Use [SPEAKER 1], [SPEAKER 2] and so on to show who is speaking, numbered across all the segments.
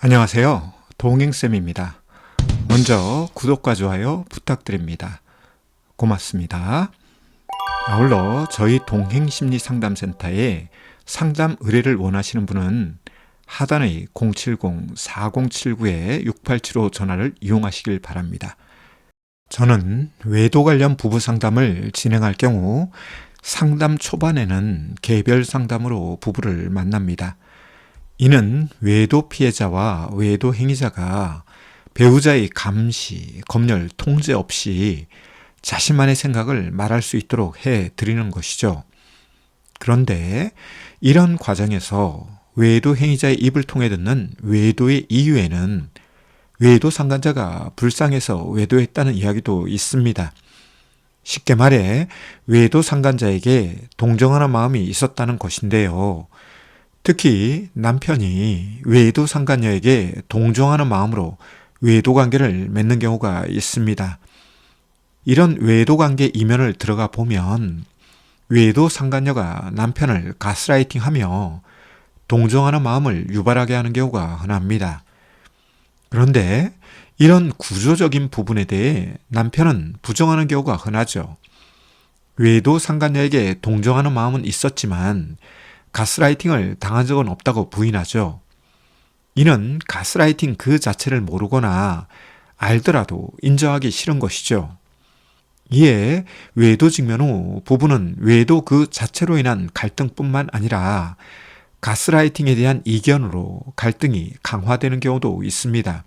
[SPEAKER 1] 안녕하세요. 동행쌤입니다. 먼저 구독과 좋아요 부탁드립니다. 고맙습니다. 아울러 저희 동행심리상담센터에 상담 의뢰를 원하시는 분은 하단의 070-4079-6875 전화를 이용하시길 바랍니다. 저는 외도 관련 부부 상담을 진행할 경우 상담 초반에는 개별 상담으로 부부를 만납니다. 이는 외도 피해자와 외도 행위자가 배우자의 감시, 검열, 통제 없이 자신만의 생각을 말할 수 있도록 해드리는 것이죠. 그런데 이런 과정에서 외도 행위자의 입을 통해 듣는 외도의 이유에는 외도 상간자가 불쌍해서 외도했다는 이야기도 있습니다. 쉽게 말해 외도 상간자에게 동정하는 마음이 있었다는 것인데요. 특히 남편이 외도 상간녀에게 동정하는 마음으로 외도 관계를 맺는 경우가 있습니다. 이런 외도 관계 이면을 들어가 보면 외도 상간녀가 남편을 가스라이팅하며 동정하는 마음을 유발하게 하는 경우가 흔합니다. 그런데 이런 구조적인 부분에 대해 남편은 부정하는 경우가 흔하죠. 외도 상간녀에게 동정하는 마음은 있었지만 가스라이팅을 당한 적은 없다고 부인하죠. 이는 가스라이팅 그 자체를 모르거나 알더라도 인정하기 싫은 것이죠. 이에 외도 직면 후 부부는 외도 그 자체로 인한 갈등뿐만 아니라 가스라이팅에 대한 이견으로 갈등이 강화되는 경우도 있습니다.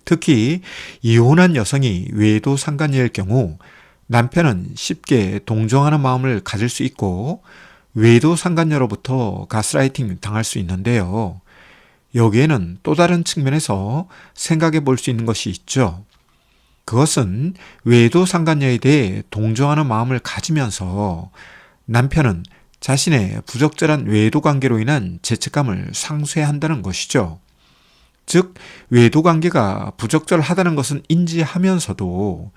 [SPEAKER 1] 특히 이혼한 여성이 외도 상간녀일 경우 남편은 쉽게 동정하는 마음을 가질 수 있고 외도 상간녀로부터 가스라이팅 당할 수 있는데요. 여기에는 또 다른 측면에서 생각해 볼 수 있는 것이 있죠. 그것은 외도 상간녀에 대해 동정하는 마음을 가지면서 남편은 자신의 부적절한 외도 관계로 인한 죄책감을 상쇄한다는 것이죠. 즉, 외도 관계가 부적절하다는 것은 인지하면서도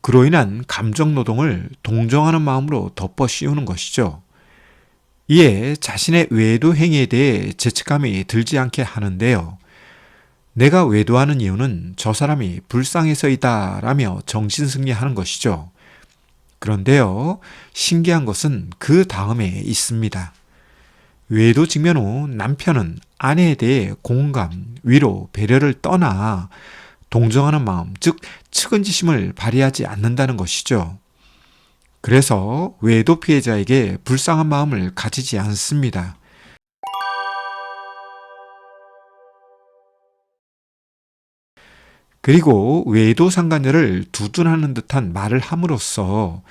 [SPEAKER 1] 그로 인한 감정 노동을 동정하는 마음으로 덮어 씌우는 것이죠. 이에 자신의 외도 행위에 대해 죄책감이 들지 않게 하는데요. 내가 외도하는 이유는 저 사람이 불쌍해서이다 라며 정신승리하는 것이죠. 그런데요, 신기한 것은 그 다음에 있습니다. 외도 직면 후 남편은 아내에 대해 공감, 위로, 배려를 떠나 동정하는 마음, 즉 측은지심을 발휘하지 않는다는 것이죠. 그래서 외도 피해자에게 불쌍한 마음을 가지지 않습니다. 그리고 외도 상간녀를 두둔하는 듯한 말을 함으로써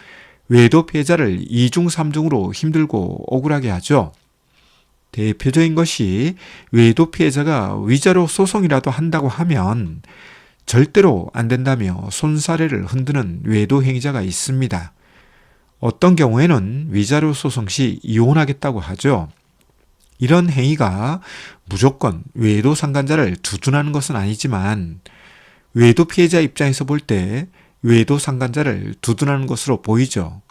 [SPEAKER 1] 외도 피해자를 이중삼중으로 힘들고 억울하게 하죠. 대표적인 것이 외도 피해자가 위자료 소송이라도 한다고 하면 절대로 안 된다며 손사래를 흔드는 외도 행위자가 있습니다. 어떤 경우에는 위자료 소송 시 이혼하겠다고 하죠. 이런 행위가 무조건 외도 상간자를 두둔하는 것은 아니지만 외도 피해자 입장에서 볼 때 외도 상간자를 두둔하는 것으로 보이죠.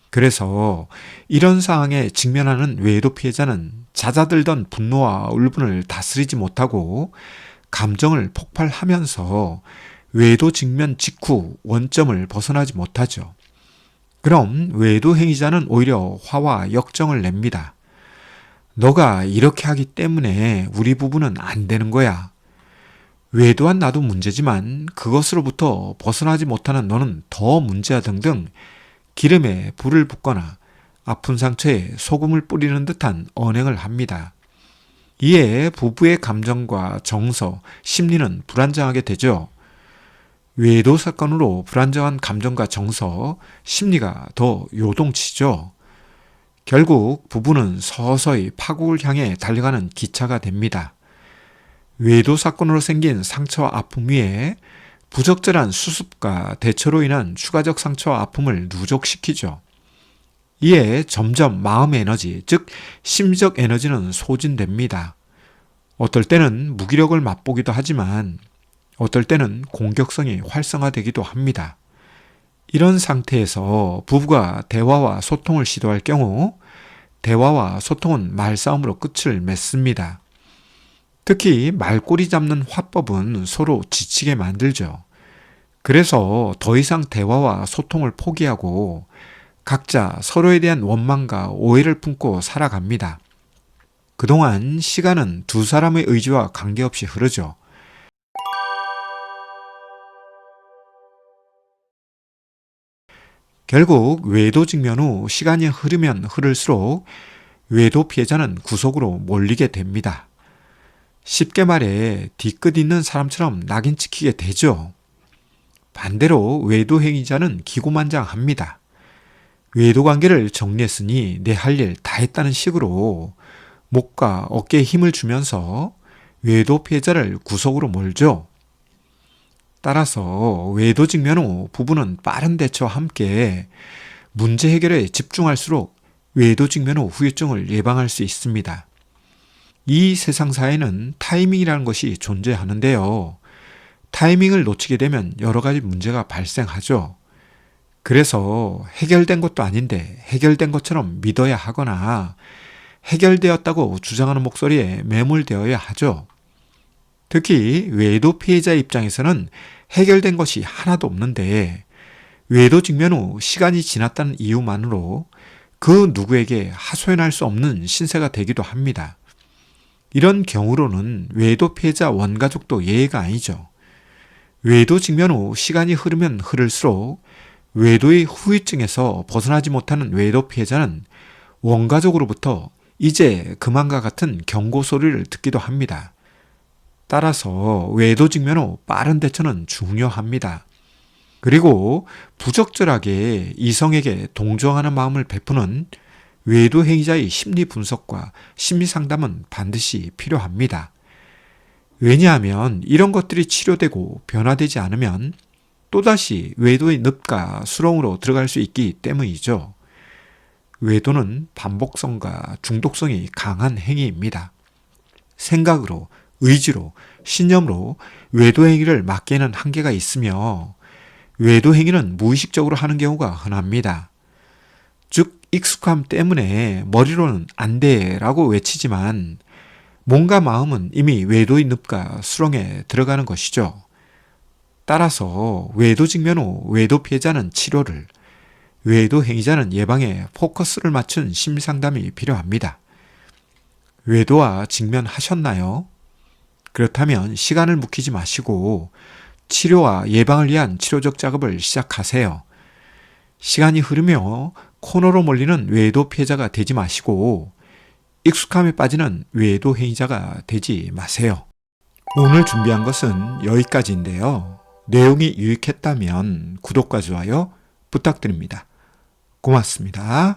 [SPEAKER 1] 그래서 이런 상황에 직면하는 외도 피해자는 잦아들던 분노와 울분을 다스리지 못하고 감정을 폭발하면서 외도 직면 직후 원점을 벗어나지 못하죠. 그럼 외도 행위자는 오히려 화와 역정을 냅니다. 너가 이렇게 하기 때문에 우리 부부는 안 되는 거야. 외도한 나도 문제지만 그것으로부터 벗어나지 못하는 너는 더 문제야 등등 기름에 불을 붓거나 아픈 상처에 소금을 뿌리는 듯한 언행을 합니다. 이에 부부의 감정과 정서, 심리는 불안정하게 되죠. 외도 사건으로 불안정한 감정과 정서, 심리가 더 요동치죠. 결국 부부는 서서히 파국을 향해 달려가는 기차가 됩니다. 외도 사건으로 생긴 상처와 아픔 위에 부적절한 수습과 대처로 인한 추가적 상처와 아픔을 누적시키죠. 이에 점점 마음의 에너지, 즉 심적 에너지는 소진됩니다. 어떨 때는 무기력을 맛보기도 하지만 어떨 때는 공격성이 활성화되기도 합니다. 이런 상태에서 부부가 대화와 소통을 시도할 경우 대화와 소통은 말싸움으로 끝을 맺습니다. 특히 말꼬리 잡는 화법은 서로 지치게 만들죠. 그래서 더 이상 대화와 소통을 포기하고 각자 서로에 대한 원망과 오해를 품고 살아갑니다. 그동안 시간은 두 사람의 의지와 관계없이 흐르죠. 결국 외도 직면 후 시간이 흐르면 흐를수록 외도 피해자는 구석으로 몰리게 됩니다. 쉽게 말해 뒤끝 있는 사람처럼 낙인 찍히게 되죠. 반대로 외도 행위자는 기고만장합니다. 외도 관계를 정리했으니 내 할 일 다 했다는 식으로 목과 어깨에 힘을 주면서 외도 피해자를 구석으로 몰죠. 따라서 외도 직면 후 부부는 빠른 대처와 함께 문제 해결에 집중할수록 외도 직면 후 후유증을 예방할 수 있습니다. 이 세상사에는 타이밍이라는 것이 존재하는데요. 타이밍을 놓치게 되면 여러 가지 문제가 발생하죠. 그래서 해결된 것도 아닌데 해결된 것처럼 믿어야 하거나 해결되었다고 주장하는 목소리에 매몰되어야 하죠. 특히 외도 피해자 입장에서는 해결된 것이 하나도 없는데 외도 직면 후 시간이 지났다는 이유만으로 그 누구에게 하소연할 수 없는 신세가 되기도 합니다. 이런 경우로는 외도 피해자 원가족도 예외가 아니죠. 외도 직면 후 시간이 흐르면 흐를수록 외도의 후유증에서 벗어나지 못하는 외도 피해자는 원가족으로부터 이제 그만과 같은 경고 소리를 듣기도 합니다. 따라서 외도 직면 후 빠른 대처는 중요합니다. 그리고 부적절하게 이성에게 동정하는 마음을 베푸는 외도 행위자의 심리 분석과 심리 상담은 반드시 필요합니다. 왜냐하면 이런 것들이 치료되고 변화되지 않으면 또다시 외도의 늪과 수렁으로 들어갈 수 있기 때문이죠. 외도는 반복성과 중독성이 강한 행위입니다. 생각으로, 의지로, 신념으로 외도 행위를 막기에는 한계가 있으며 외도 행위는 무의식적으로 하는 경우가 흔합니다. 즉 익숙함 때문에 머리로는 안 돼라고 외치지만 몸과 마음은 이미 외도의 늪과 수렁에 들어가는 것이죠. 따라서 외도 직면 후 외도 피해자는 치료를, 외도 행위자는 예방에 포커스를 맞춘 심리상담이 필요합니다. 외도와 직면하셨나요? 그렇다면 시간을 묵히지 마시고 치료와 예방을 위한 치료적 작업을 시작하세요. 시간이 흐르며 코너로 몰리는 외도 피해자가 되지 마시고 익숙함에 빠지는 외도 행위자가 되지 마세요. 오늘 준비한 것은 여기까지인데요. 내용이 유익했다면 구독과 좋아요 부탁드립니다. 고맙습니다.